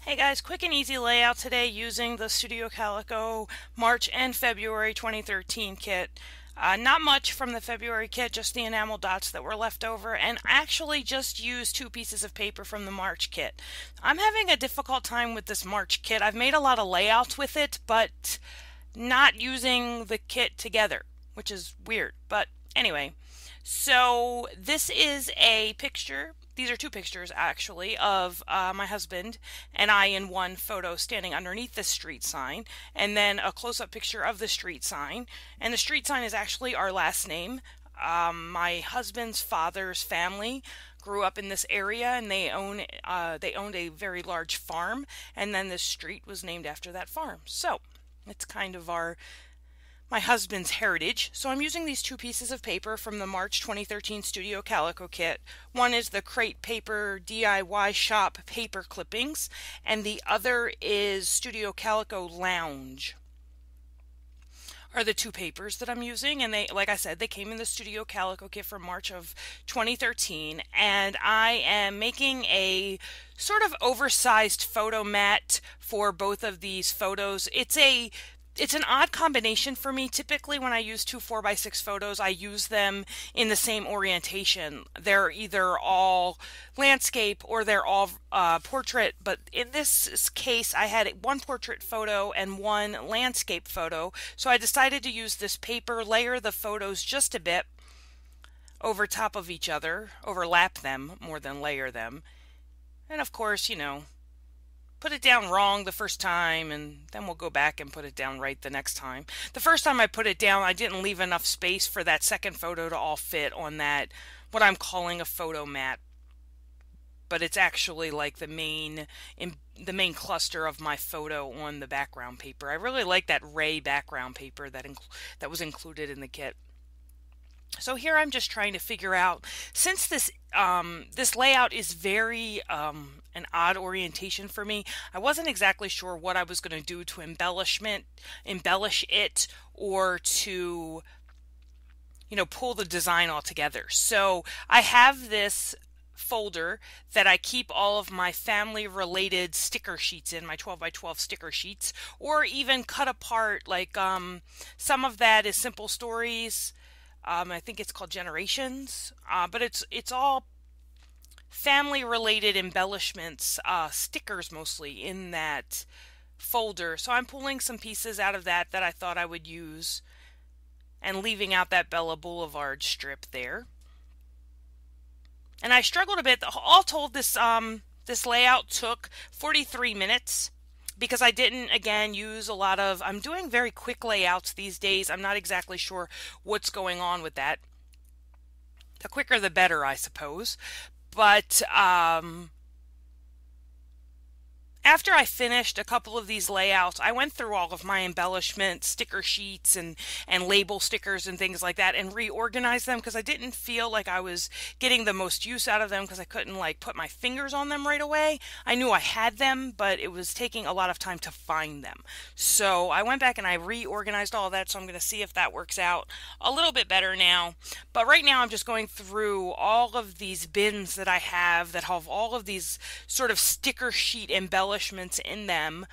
Hey guys, quick and easy layout today using the Studio Calico March and February 2013 kit. Not much from the February kit, just the enamel dots that were left over, and actually just used two pieces of paper from the March kit. I'm having a difficult time with this March kit. I've made a lot of layouts with it, but not using the kit together, which is weird. But anyway, so this is a picture. These are two pictures actually of my husband and I in one photo standing underneath the street sign, and then a close-up picture of the street sign. And the street sign is actually our last name. My husband's father's family grew up in this area, and they owned a very large farm, and then this street was named after that farm. So it's kind of my husband's heritage. So I'm using these two pieces of paper from the March 2013 Studio Calico kit. One is the Crate Paper DIY Shop paper clippings, and the other is Studio Calico Lounge. Are the two papers that I'm using, and they, like I said, they came in the Studio Calico kit from March of 2013, and I am making a sort of oversized photo mat for both of these photos. It's an odd combination for me. Typically, when I use two 4x6 photos, I use them in the same orientation. They're either all landscape or they're all portrait, but in this case, I had one portrait photo and one landscape photo, so I decided to use this paper, layer the photos just a bit over top of each other, overlap them more than layer them, and of course, put it down wrong the first time, and then we'll go back and put it down right the next time. The first time I put it down, I didn't leave enough space for that second photo to all fit on that, what I'm calling a photo mat. But it's actually like the main cluster of my photo on the background paper. I really like that Ray background paper that was included in the kit. So here I'm just trying to figure out, since this layout is very an odd orientation for me, I wasn't exactly sure what I was going to do to embellish it, or to, pull the design all together. So I have this folder that I keep all of my family related sticker sheets in, my 12x12 sticker sheets, or even cut apart, like some of that is simple stories. I think it's called Generations, but it's all family related embellishments, stickers mostly in that folder. So I'm pulling some pieces out of that I thought I would use, and leaving out that Bella Boulevard strip there. And I struggled a bit. All told, this layout took 43 minutes. Because I didn't, again, use a lot of, I'm doing very quick layouts these days. I'm not exactly sure what's going on with that. The quicker the better, I suppose. But after I finished a couple of these layouts, I went through all of my embellishment sticker sheets and label stickers and things like that, and reorganized them, because I didn't feel like I was getting the most use out of them, because I couldn't put my fingers on them right away. I knew I had them, but it was taking a lot of time to find them. So I went back and I reorganized all of that, so I'm going to see if that works out a little bit better now. But right now I'm just going through all of these bins that I have that have all of these sort of sticker sheet embellishments in them,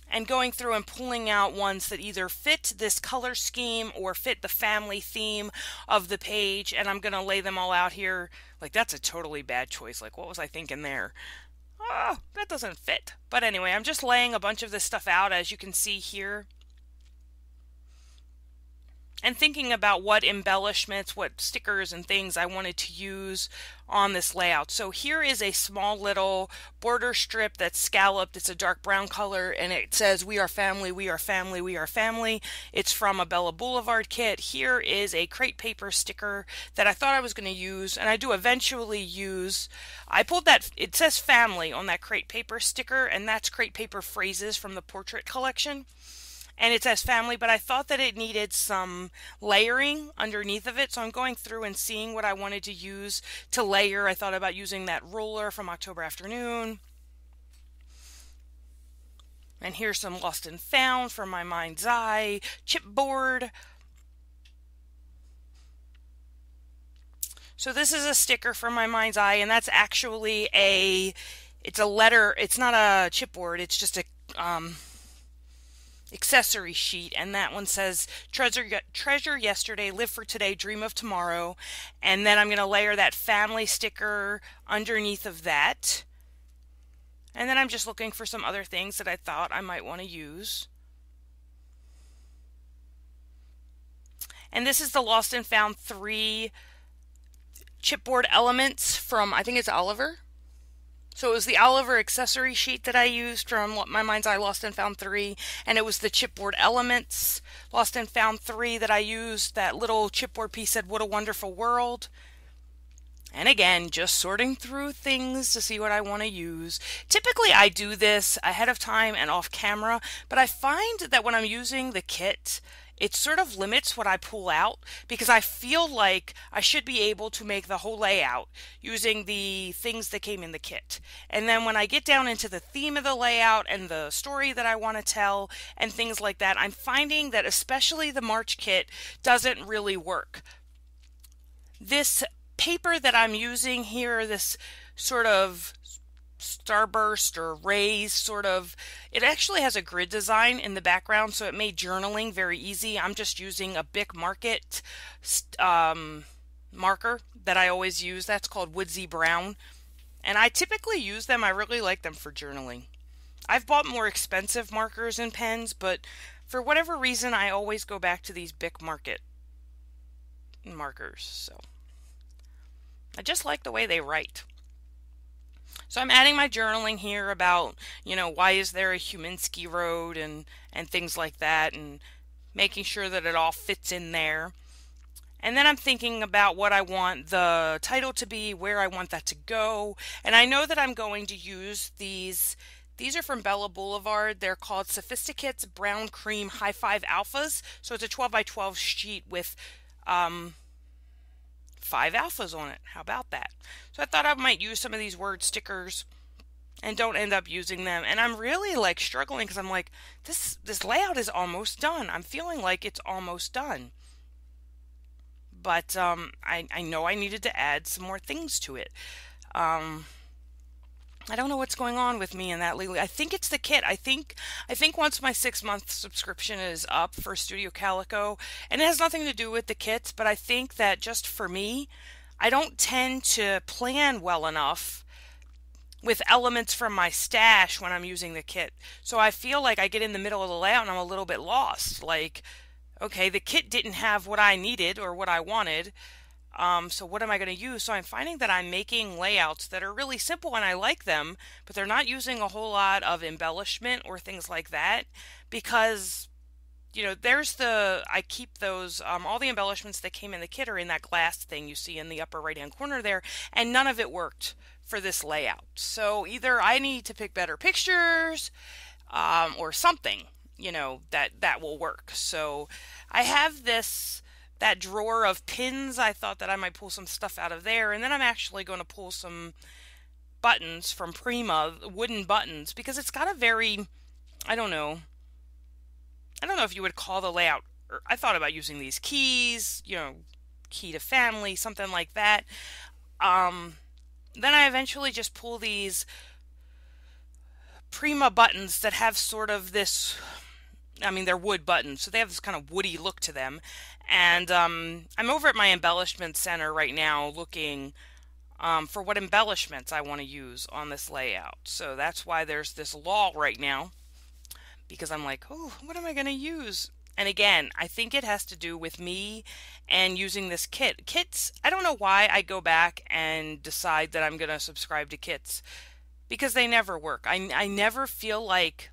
and going through and pulling out ones that either fit this color scheme or fit the family theme of the page, and I'm going to lay them all out here. Like, that's a totally bad choice. Like, what was I thinking there? Oh, that doesn't fit. But anyway, I'm just laying a bunch of this stuff out, as you can see here, and thinking about what embellishments, what stickers and things I wanted to use on this layout. So here is a small little border strip that's scalloped. It's a dark brown color, and it says, "We are family, we are family, we are family." It's from a Bella Boulevard kit. Here is a Crate Paper sticker that I thought I was going to use, and I do eventually use. I pulled that, it says family on that Crate Paper sticker, and that's Crate Paper phrases from the portrait collection. And it says family, but I thought that it needed some layering underneath of it, so I'm going through and seeing what I wanted to use to layer. I thought about using that ruler from October Afternoon. And here's some Lost and Found from my Mind's Eye chipboard. So this is a sticker from my Mind's Eye, and that's actually it's a letter, it's not a chipboard, it's just a accessory sheet, and that one says treasure yesterday, live for today, dream of tomorrow. And then I'm going to layer that family sticker underneath of that. And then I'm just looking for some other things that I thought I might want to use. And this is the Lost and Found 3 chipboard elements from, I think it's Oliver. So it was the Oliver accessory sheet that I used from My Mind's Eye Lost and Found 3, and it was the chipboard elements Lost and Found 3 that I used. That little chipboard piece said, "What a Wonderful World." And again, just sorting through things to see what I want to use. Typically I do this ahead of time and off camera, but I find that when I'm using the kit, it sort of limits what I pull out, because I feel like I should be able to make the whole layout using the things that came in the kit. And then when I get down into the theme of the layout and the story that I want to tell and things like that, I'm finding that especially the March kit doesn't really work. This paper that I'm using here, this sort of starburst or rays sort of, it actually has a grid design in the background, so it made journaling very easy. I'm just using a Bic Market marker that I always use. That's called Woodsy Brown, and I typically use them. I really like them for journaling. I've bought more expensive markers and pens, but for whatever reason I always go back to these Bic Market markers. So I just like the way they write. So I'm adding my journaling here about, why is there a Huminsky Road and things like that, and making sure that it all fits in there. And then I'm thinking about what I want the title to be, where I want that to go. And I know that I'm going to use these. These are from Bella Boulevard. They're called Sophisticates Brown Cream High 5 Alphas. So it's a 12 by 12 sheet with 5 alphas on it. How about that? So I thought I might use some of these word stickers and don't end up using them. And I'm really struggling, because I'm like, this layout is almost done. I'm feeling like it's almost done. But I know I needed to add some more things to it. I don't know what's going on with me in that lately. I think it's the kit. I think once my 6-month subscription is up for Studio Calico, and it has nothing to do with the kits, but I think that just for me, I don't tend to plan well enough with elements from my stash when I'm using the kit. So I feel like I get in the middle of the layout and I'm a little bit lost. Like, okay, the kit didn't have what I needed or what I wanted. So what am I going to use? So I'm finding that I'm making layouts that are really simple and I like them, but they're not using a whole lot of embellishment or things like that, because I keep those, all the embellishments that came in the kit are in that glass thing you see in the upper right hand corner there, and none of it worked for this layout. So either I need to pick better pictures or something, that will work. So I have that drawer of pins. I thought that I might pull some stuff out of there, and then I'm actually going to pull some buttons from Prima, wooden buttons, because it's got a very, I don't know if you would call the layout, I thought about using these keys, key to family, something like that. Then I eventually just pull these Prima buttons that have sort of this, they're wood buttons, so they have this kind of woody look to them. And I'm over at my embellishment center right now looking for what embellishments I want to use on this layout. So that's why there's this lull right now, because I'm like, oh, what am I going to use? And again, I think it has to do with me and using this kit. Kits, I don't know why I go back and decide that I'm going to subscribe to kits, because they never work. I never feel like,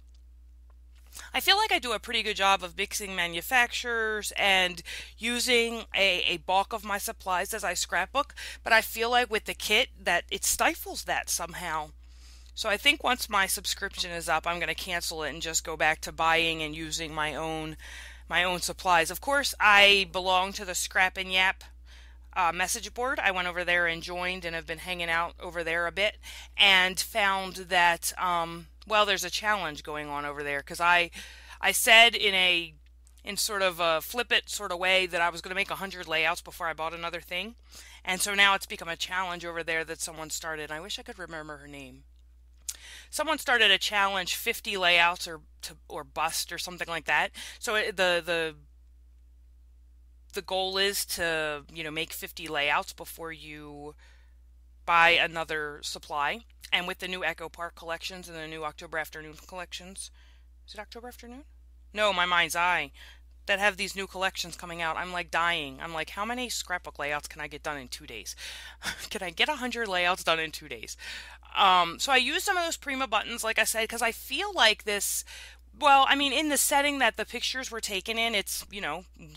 I feel like I do a pretty good job of mixing manufacturers and using a bulk of my supplies as I scrapbook, but I feel like with the kit that it stifles that somehow. So I think once my subscription is up, I'm going to cancel it and just go back to buying and using my own supplies. Of course, I belong to the Scrap and Yap message board. I went over there and joined and have been hanging out over there a bit, and found that there's a challenge going on over there, because I said in sort of a flip it sort of way that I was going to make 100 layouts before I bought another thing, and so now it's become a challenge over there that someone started. I wish I could remember her name. someone started a challenge 50 layouts or bust or something like that. So the goal is to, make 50 layouts before you buy another supply. And with the new Echo Park collections and the new October Afternoon collections, is it October Afternoon? No, my mind's eye. That have these new collections coming out. I'm like dying. I'm like, how many scrapbook layouts can I get done in 2 days? Can I get 100 layouts done in 2 days? So I use some of those Prima buttons, like I said, because I feel like this. Well, I mean, in the setting that the pictures were taken in, it's,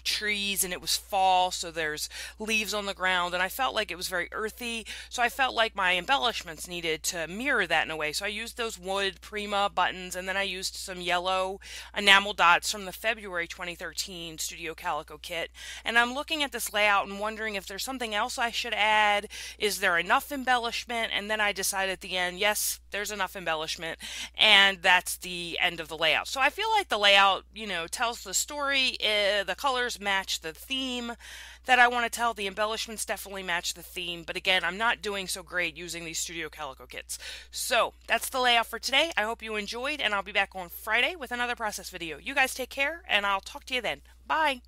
trees and it was fall, so there's leaves on the ground, and I felt like it was very earthy, so I felt like my embellishments needed to mirror that in a way. So I used those wood Prima buttons, and then I used some yellow enamel dots from the February 2013 Studio Calico kit. And I'm looking at this layout and wondering if there's something else I should add. Is there enough embellishment? And then I decided at the end, yes, there's enough embellishment, and that's the end of the layout. So I feel like the layout, tells the story. The colors match the theme that I want to tell. The embellishments definitely match the theme. But again, I'm not doing so great using these Studio Calico kits. So that's the layout for today. I hope you enjoyed, and I'll be back on Friday with another process video. You guys take care, and I'll talk to you then. Bye.